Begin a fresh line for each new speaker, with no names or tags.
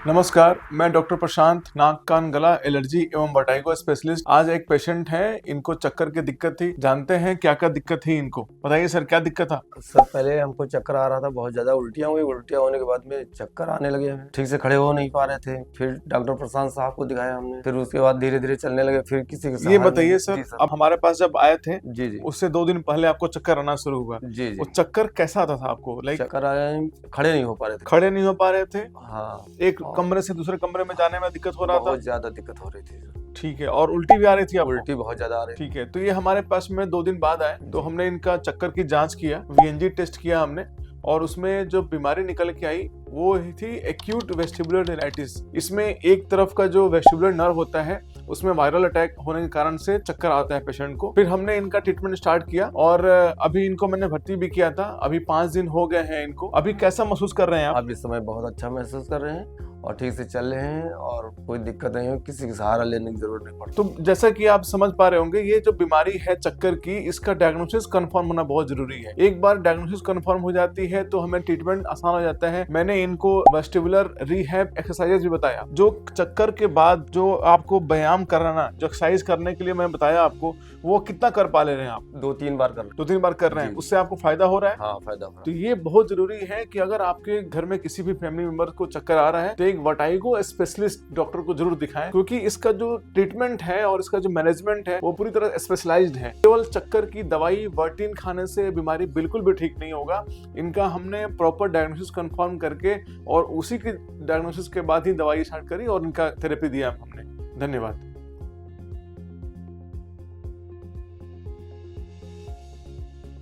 नमस्कार, मैं डॉक्टर प्रशांत, नाक कान गला एलर्जी एवं वर्टाइगो स्पेशलिस्ट। आज एक पेशेंट है, इनको चक्कर की दिक्कत थी। जानते हैं क्या क्या दिक्कत थी इनको। बताइए सर, क्या दिक्कत था?
सर पहले हमको चक्कर आ रहा था, बहुत ज्यादा उल्टियाँ हुई। उल्टियाँ होने के बाद में चक्कर आने लगे हमें, ठीक से खड़े हो नहीं पा रहे थे। फिर डॉक्टर प्रशांत साहब को दिखाया हमने, फिर उसके बाद धीरे धीरे चलने लगे। फिर किसी के
ये
सहारे
बताइए सर,
जी
अब हमारे पास जब आए थे
जी जी
उससे 2 दिन पहले आपको चक्कर आना शुरू हुआ।
जी
वो
जी
चक्कर कैसा आता था आपको?
चक्कर आए, खड़े नहीं हो पा रहे थे।
खड़े नहीं हो पा रहे थे,
हाँ,
एक कमरे से दूसरे कमरे में जाने में दिक्कत हो रहा था।
बहुत ज्यादा दिक्कत हो रही थी।
ठीक है, और उल्टी भी आ रही थी आपको?
उल्टी बहुत ज्यादा आ रही थी।
ठीक है, तो ये हमारे पास में 2 दिन बाद आए, तो
जी।
हमने इनका चक्कर की जांच किया, वीएनजी टेस्ट किया हमने, और उसमें जो बीमारी निकल के आई वो थी एक्यूट वेस्टिबुलर नेराइटिस। इसमें एक तरफ का जो वेस्टिबुलर नर्व होता है उसमें वायरल अटैक होने के कारण से चक्कर आता है पेशेंट को। फिर हमने इनका ट्रीटमेंट स्टार्ट किया और अभी इनको मैंने भर्ती भी किया था। अभी 5 दिन हो गए हैं इनको। अभी कैसा महसूस कर रहे हैं आप?
आप इस समय बहुत अच्छा महसूस कर रहे हैं और ठीक से चल रहे हैं और कोई दिक्कत नहीं है, किसी का सहारा लेने की जरूरत नहीं पड़ती।
तो जैसा कि आप समझ पा रहे होंगे, ये जो बीमारी है चक्कर की, इसका डायग्नोसिस कंफर्म होना बहुत जरूरी है। एक बार डायग्नोसिस कंफर्म हो जाती है तो हमें ट्रीटमेंट आसान हो जाता है। मैंने इनको वेस्टिबुलर रिहैब एक्सरसाइजेज भी बताया, जो चक्कर के बाद जो आपको व्यायाम कराना, जो एक्सरसाइज करने के लिए मैं बताया आपको, वो कितना कर पा ले रहे हैं आप?
2-3 बार कर
2-3 बार कर रहे हैं,
जी।
उससे आपको फायदा हो रहा है?
हाँ, फायदा हो रहा
तो ये बहुत जरूरी है कि अगर आपके घर में किसी भी फैमिली मेंबर को चक्कर आ रहा है तो एक वर्टाइगो स्पेशलिस्ट डॉक्टर को जरूर दिखाएं, क्योंकि इसका जो ट्रीटमेंट है और इसका जो मैनेजमेंट है वो पूरी तरह स्पेशलाइज्ड है। केवल चक्कर की दवाई वर्टिन खाने से बीमारी बिल्कुल भी ठीक नहीं होगा। इनका हमने प्रॉपर डायग्नोसिस कंफर्म करके और उसी की डायग्नोसिस के बाद ही दवाई स्टार्ट करी और इनका थेरेपी दिया हमने। धन्यवाद।